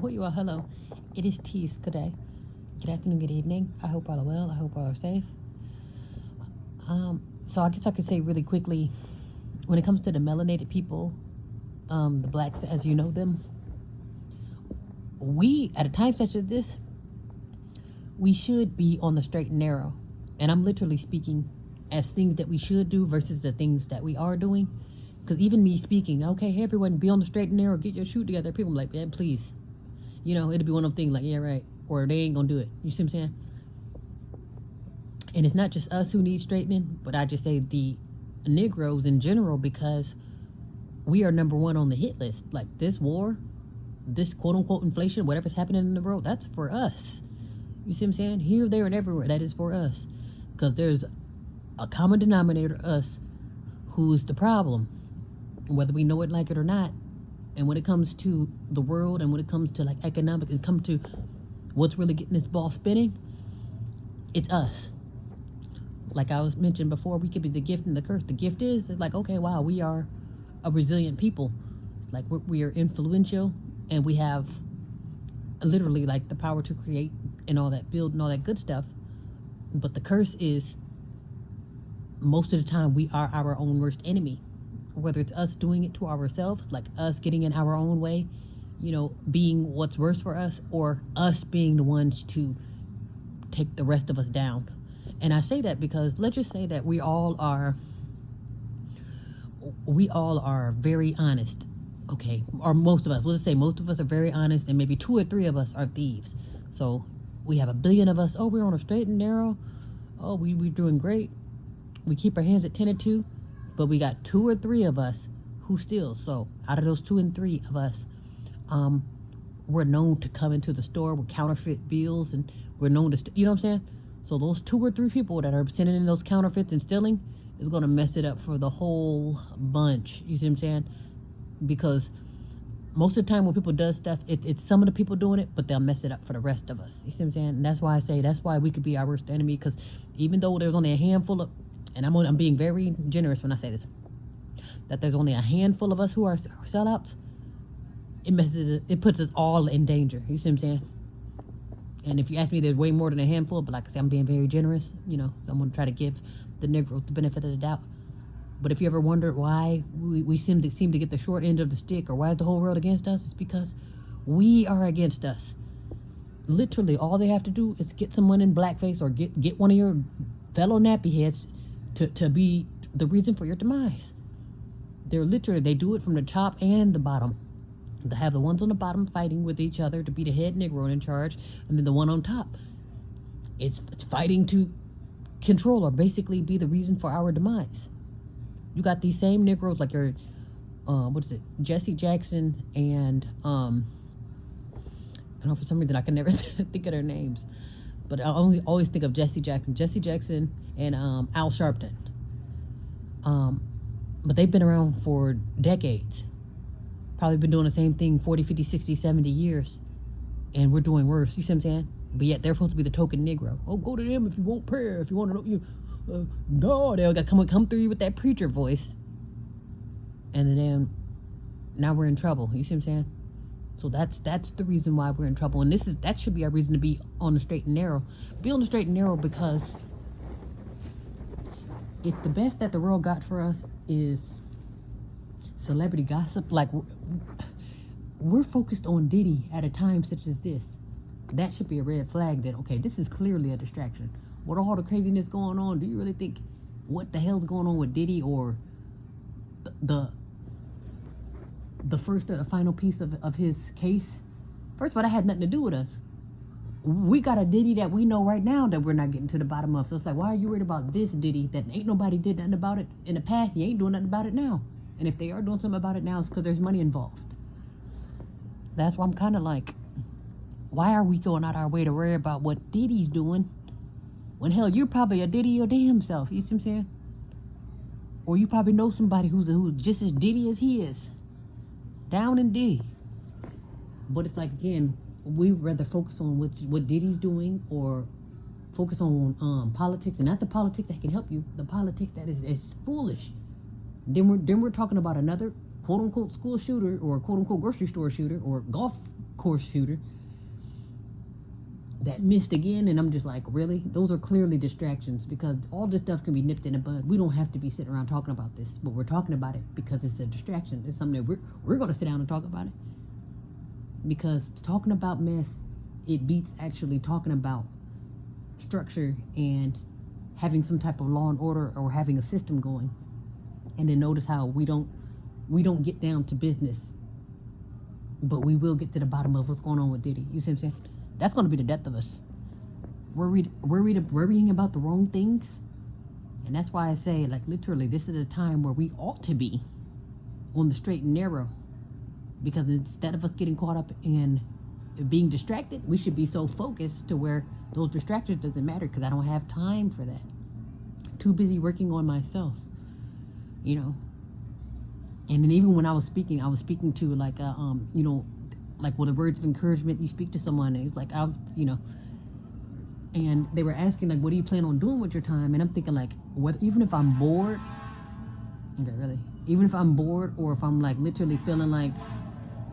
Ahoy, you all. Hello. It is Tease. Good day. Good afternoon, good evening. I hope all are well. I hope all are safe. So I guess I could say really quickly, when it comes to the melanated people, the blacks as you know them, we, at a time such as this, we should be on the straight and narrow. And I'm literally speaking as things that we should do versus the things that we are doing. Because even me speaking, okay, hey, everyone, be on the straight and narrow, get your shoot together. People are like, yeah, please. You know, it'll be one of them things like, yeah, right. Or they ain't gonna do it. You see what I'm saying? And it's not just us who need straightening, but I just say the Negroes in general, because we are number one on the hit list. Like this war, this quote unquote inflation, whatever's happening in the world, that's for us. You see what I'm saying? Here, there, and everywhere, that is for us. Because there's a common denominator, us, who's the problem, whether we know it, like it or not. And when it comes to the world, and when it comes to like economics, and come to what's really getting this ball spinning, it's us. Like I was mentioned before, we could be the gift and the curse. The gift is, it's like, okay, wow, we are a resilient people. Like we are influential, and we have literally like the power to create and all that, build and all that good stuff. But the curse is, most of the time we are our own worst enemy. Whether it's us doing it to ourselves, like us getting in our own way, you know, being what's worse for us, or us being the ones to take the rest of us down. And I say that because let's just say that we all are very honest, okay? Or most of us, we'll just say most of us are very honest, and maybe 2 or 3 of us are thieves. So we have 1 billion of us. Oh, we're on a straight and narrow. Oh, we're doing great. We keep our hands at 10 and 2, but we got 2 or 3 of us who steal. So out of those 2 and 3 of us, we're known to come into the store with counterfeit bills, and we're known to, you know what I'm saying? So those 2 or 3 people that are sending in those counterfeits and stealing is going to mess it up for the whole bunch. You see what I'm saying? Because most of the time when people do stuff, it's some of the people doing it, but they'll mess it up for the rest of us. You see what I'm saying? And that's why I say, that's why we could be our worst enemy. Because even though there's only a handful of, and I'm being very generous when I say this, that there's only a handful of us who are sellouts, it puts us all in danger. You see what I'm saying? And if you ask me, there's way more than a handful, but like I say, I'm being very generous, you know, so I'm going to try to give the Negroes the benefit of the doubt. But if you ever wondered why we seem to get the short end of the stick, or why is the whole world against us, it's because we are against us. Literally, all they have to do is get someone in blackface, or get one of your fellow nappy heads to be the reason for your demise. They do it from the top and the bottom. They have the ones on the bottom fighting with each other to be the head Negro in charge, and then the one on top, it's fighting to control, or basically be the reason for our demise. You got these same Negroes like your, Jesse Jackson and, I don't know, for some reason I can never think of their names, but I always think of Jesse Jackson and Al Sharpton. But they've been around for decades. Probably been doing the same thing 40, 50, 60, 70 years. And we're doing worse. You see what I'm saying? But yet they're supposed to be the token Negro. Oh, go to them if you want prayer. If you want to know you, God, they'll come through you with that preacher voice. And then now we're in trouble. You see what I'm saying? So that's the reason why we're in trouble. And that should be our reason to be on the straight and narrow. Be on the straight and narrow, because if the best that the world got for us is celebrity gossip, like we're focused on Diddy at a time such as this, that should be a red flag that, okay, this is clearly a distraction. What all the craziness going on, do you really think what the hell's going on with Diddy, or the first or the final piece of his case? First of all, that had nothing to do with us. We got a Diddy that we know right now that we're not getting to the bottom of. So it's like, why are you worried about this Diddy that ain't nobody did nothing about it in the past? You ain't doing nothing about it now. And if they are doing something about it now, it's because there's money involved. That's why I'm kind of like, why are we going out our way to worry about what Diddy's doing, when hell, you're probably a Diddy your damn self? You see what I'm saying? Or you probably know somebody who's just as Diddy as he is, down in Diddy. But it's like, again, we rather focus on what Diddy's doing, or focus on politics, and not the politics that can help you, the politics that is foolish. Then we're talking about another quote unquote school shooter, or quote unquote grocery store shooter, or golf course shooter that missed again, and I'm just like, really? Those are clearly distractions, because all this stuff can be nipped in the bud. We don't have to be sitting around talking about this, but we're talking about it because it's a distraction. It's something that we're going to sit down and talk about it, because talking about mess, it beats actually talking about structure and having some type of law and order, or having a system going. And then notice how we don't get down to business, but we will get to the bottom of what's going on with Diddy. You see what I'm saying? That's going to be the death of us. Worrying about the wrong things. And that's why I say, like, literally, this is a time where we ought to be on the straight and narrow. Because instead of us getting caught up in being distracted, we should be so focused to where those distractions doesn't matter, because I don't have time for that. Too busy working on myself, you know. And then even when I was speaking to like you know, like with the words of encouragement, you speak to someone, and it's like, you know, and they were asking, like, what do you plan on doing with your time? And I'm thinking, like, even if I'm bored, okay, really, even if I'm bored, or if I'm like literally feeling like,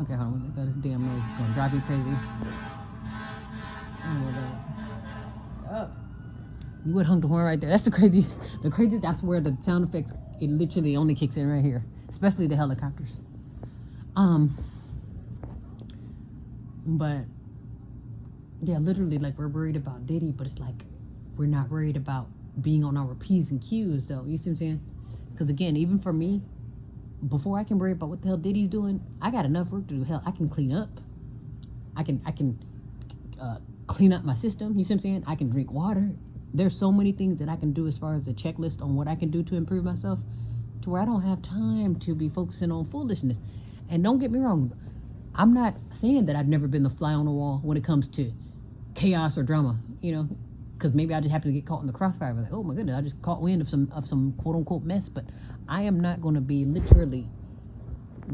okay, hold on, this damn noise is gonna drive me crazy. Oh my God. Oh. You would hung the horn right there. That's the crazy, that's where the sound effects, it literally only kicks in right here, especially the helicopters. But yeah, literally, like, we're worried about Diddy, but it's like, we're not worried about being on our P's and Q's, though. You see what I'm saying? Because again, even for me, before I can worry about what the hell Diddy's doing, I got enough work to do. Hell, I can clean up. I can clean up my system. You see what I'm saying? I can drink water. There's so many things that I can do as far as the checklist on what I can do to improve myself, to where I don't have time to be focusing on foolishness. And don't get me wrong, I'm not saying that I've never been the fly on the wall when it comes to chaos or drama, you know, because maybe I just happen to get caught in the crossfire. Like, oh my goodness, I just caught wind of some quote unquote mess. But I am not going to be literally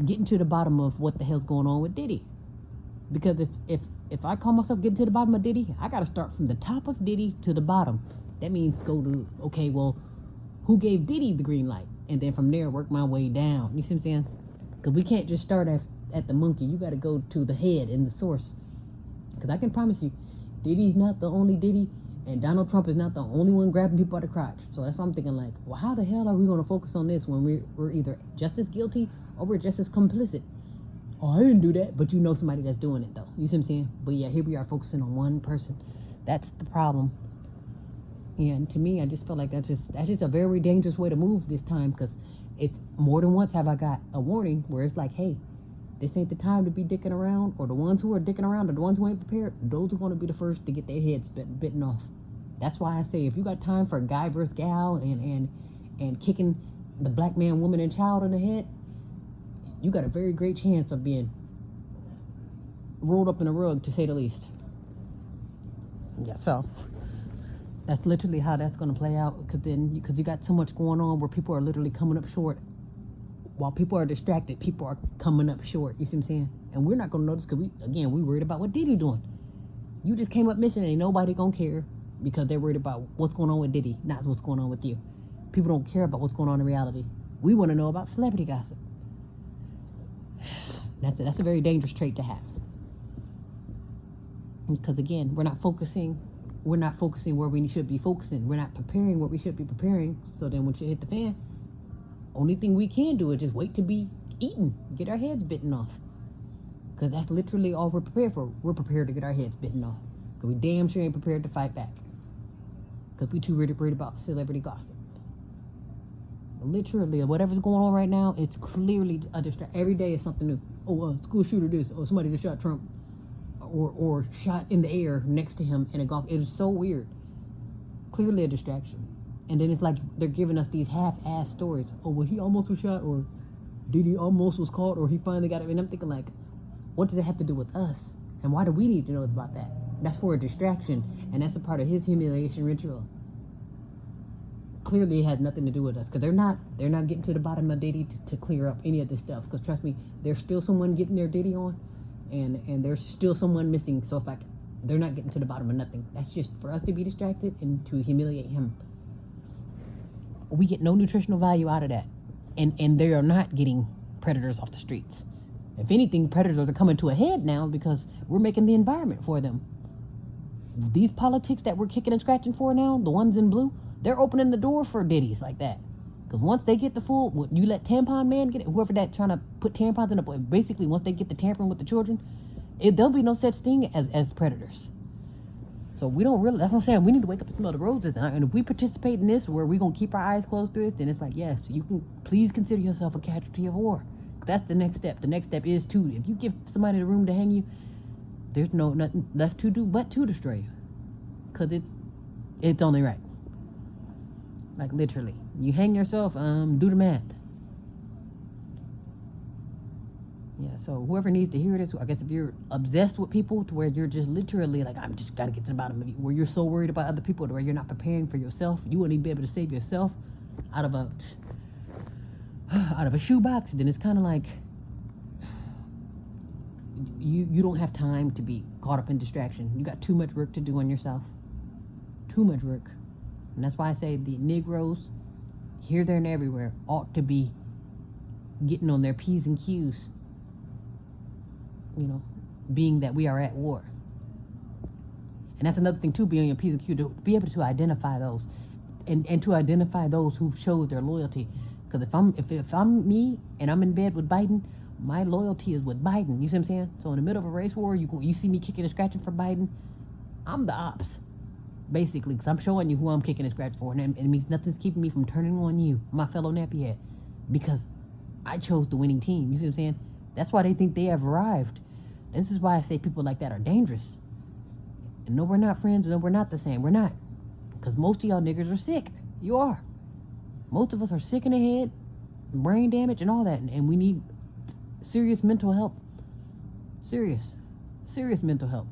getting to the bottom of what the hell's going on with Diddy, because if I call myself getting to the bottom of Diddy, I got to start from the top of Diddy to the bottom. That means go to, okay, well, who gave Diddy the green light? And then from there, work my way down. You see what I'm saying? Because we can't just start at the monkey. You got to go to the head and the source. Because I can promise you, Diddy's not the only Diddy, and Donald Trump is not the only one grabbing people by the crotch. So that's why I'm thinking, like, well, how the hell are we going to focus on this when we're either just as guilty or we're just as complicit? Oh, I didn't do that, but you know somebody that's doing it, though. You see what I'm saying? But yeah, here we are focusing on one person. That's the problem. And to me, I just feel like that's just a very dangerous way to move this time, because it's more than once have I got a warning where it's like, hey, this ain't the time to be dicking around, or the ones who are dicking around are the ones who ain't prepared. Those are going to be the first to get their heads bitten off. That's why I say, if you got time for guy versus gal and kicking the black man, woman, and child in the head, you got a very great chance of being rolled up in a rug, to say the least. Yeah, so that's literally how that's going to play out, because you got so much going on where people are literally coming up short. While people are distracted, people are coming up short. You see what I'm saying? And we're not going to notice, because we worried about what Diddy doing. You just came up missing, and ain't nobody going to care, because they're worried about what's going on with Diddy, not what's going on with you. People don't care about what's going on in reality. We want to know about celebrity gossip. That's a very dangerous trait to have. Because again, we're not focusing where we should be focusing. We're not preparing what we should be preparing. So then when shit hit the fan, only thing we can do is just wait to be eaten, get our heads bitten off. Because that's literally all we're prepared for. We're prepared to get our heads bitten off. Because we damn sure ain't prepared to fight back. Because we too worried about celebrity gossip. Literally, whatever's going on right now, it's clearly a distraction. Every day is something new. Oh, school shooter this. Oh, somebody just shot Trump. Or shot in the air next to him in a golf. It is so weird. Clearly a distraction. And then it's like they're giving us these half-ass stories. Oh, well, he almost was shot, or Diddy almost was caught, or he finally got it. And I'm thinking, like, what does it have to do with us? And why do we need to know about that? That's for a distraction, and that's a part of his humiliation ritual. Clearly it has nothing to do with us, because they're not getting to the bottom of Diddy to clear up any of this stuff. Because trust me, there's still someone getting their Diddy on, and there's still someone missing. So it's like they're not getting to the bottom of nothing. That's just for us to be distracted and to humiliate him. We get no nutritional value out of that, and they are not getting predators off the streets. If anything, predators are coming to a head now because we're making the environment for them. These politics that we're kicking and scratching for now, the ones in blue, they're opening the door for ditties like that. Because once they get the full, you let tampon man get it, whoever that trying to put tampons in, basically once they get the tampering with the children, there'll be no such thing as predators. So we don't really, that's what I'm saying, we need to wake up and smell the roses. And if we participate in this, where we're going to keep our eyes closed to this, then it's like, yes, you can please consider yourself a casualty of war. That's the next step. The next step is to, if you give somebody the room to hang you, there's nothing left to do but to destroy you. Because it's only right. Like literally. You hang yourself, do the math. Yeah, so whoever needs to hear this, I guess if you're obsessed with people to where you're just literally like, I'm just gotta get to the bottom of it, where you're so worried about other people to where you're not preparing for yourself, you wouldn't even be able to save yourself out of a shoebox, then it's kind of like you don't have time to be caught up in distraction. You got too much work to do on yourself. Too much work. And that's why I say the Negroes, here, there, and everywhere, ought to be getting on their P's and Q's, you know, being that we are at war. And that's another thing too, being on your P's and Q's, to be able to identify those, and to identify those who shows their loyalty. Because if I'm me and I'm in bed with Biden, my loyalty is with Biden. You see what I'm saying? So in the middle of a race war, you see me kicking and scratching for Biden, I'm the ops, basically, because I'm showing you who I'm kicking and scratching for, and it means nothing's keeping me from turning on you, my fellow nappyhead, because I chose the winning team. You see what I'm saying? That's why they think they have arrived. This is why I say people like that are dangerous. And no, we're not friends. No, we're not the same. We're not. Because most of y'all niggas are sick. You are. Most of us are sick in the head, brain damage, and all that. And we need serious mental help. Serious mental help.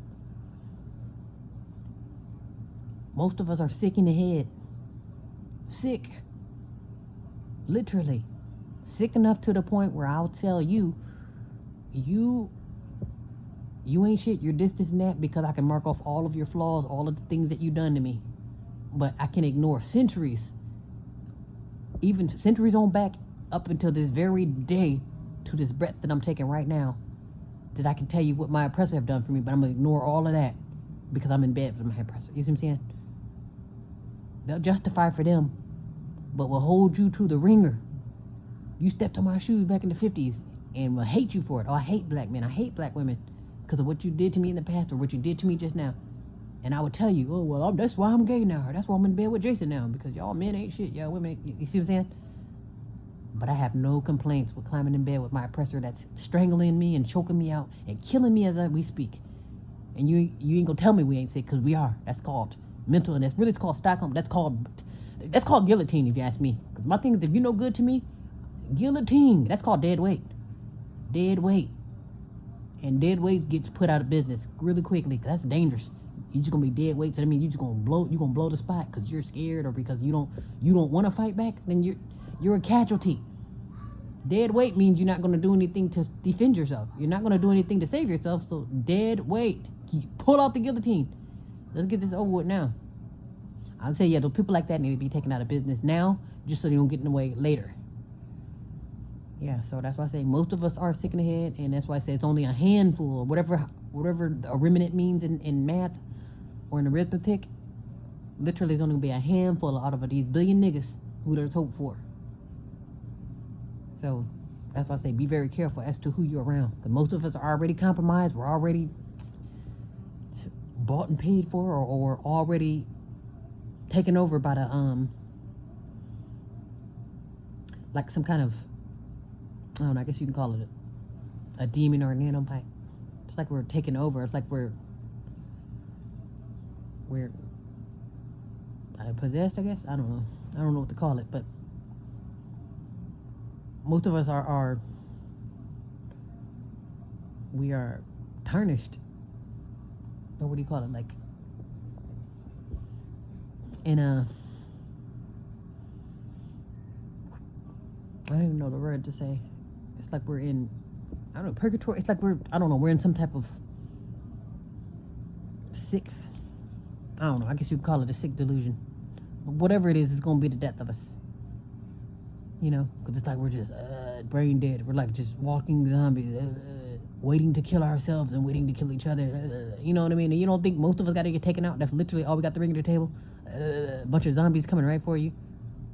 Most of us are sick in the head. Sick. Literally. Sick enough to the point where I'll tell you, you ain't shit, you're this and that, because I can mark off all of your flaws, all of the things that you done to me. But I can ignore centuries, even centuries on back up until this very day, to this breath that I'm taking right now, that I can tell you what my oppressor have done for me, but I'm going to ignore all of that because I'm in bed with my oppressor. You see what I'm saying? They'll justify for them, but will hold you to the ringer. You stepped on my shoes back in the 50s and will hate you for it. Oh, I hate black men. I hate black women because of what you did to me in the past or what you did to me just now. And I would tell you, oh, well, that's why I'm gay now. Or that's why I'm in bed with Jason now, because y'all men ain't shit. Y'all women, you see what I'm saying? But I have no complaints with climbing in bed with my oppressor that's strangling me and choking me out and killing me as we speak. And you ain't gonna tell me we ain't sick, because we are. That's called mental, and it's called Stockholm. That's called guillotine, if you ask me. Because my thing is, if you're no good to me, guillotine. That's called dead weight. Dead weight. And dead weight gets put out of business really quickly. That's dangerous. You're just gonna be dead weight. So that means you're gonna blow the spot because you're scared or because you don't want to fight back. Then you're a casualty. Dead weight means you're not gonna do anything to defend yourself. You're not gonna do anything to save yourself. So dead weight. You pull out the guillotine. Let's get this over with now. I'll say, yeah, those people like that need to be taken out of business now, just so they don't get in the way later. Yeah, so that's why I say most of us are sick in the head, and that's why I say it's only a handful, or whatever a remnant means in math or in arithmetic. Literally, it's only gonna be a handful out of these billion niggas who there's hope for. So that's why I say be very careful as to who you're around, because most of us are already compromised. We're already bought and paid for, or already taken over by the like some kind of, I don't know, I guess you can call it a demon or a nanobite. It's like we're taking over. It's like we're possessed, I guess. I don't know what to call it, but most of us we are tarnished. Or what do you call it? Like in a, I don't even know the word to say. It's like we're in, I don't know, purgatory. It's like we're in some type of sick, I don't know, I guess you'd call it a sick delusion. But whatever it is, it's going to be the death of us. You know, because it's like we're just, brain dead. We're like just walking zombies, waiting to kill ourselves and waiting to kill each other. You know what I mean? And you don't think most of us got to get taken out? That's literally all we got to bring to the table. A bunch of zombies coming right for you.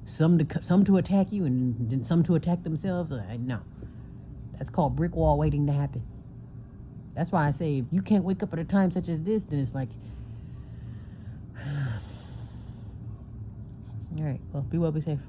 Some to attack you, and then some to attack themselves. No, that's called brick wall waiting to happen. That's why I say if you can't wake up at a time such as this, then it's like, all right. Well, be well, be safe.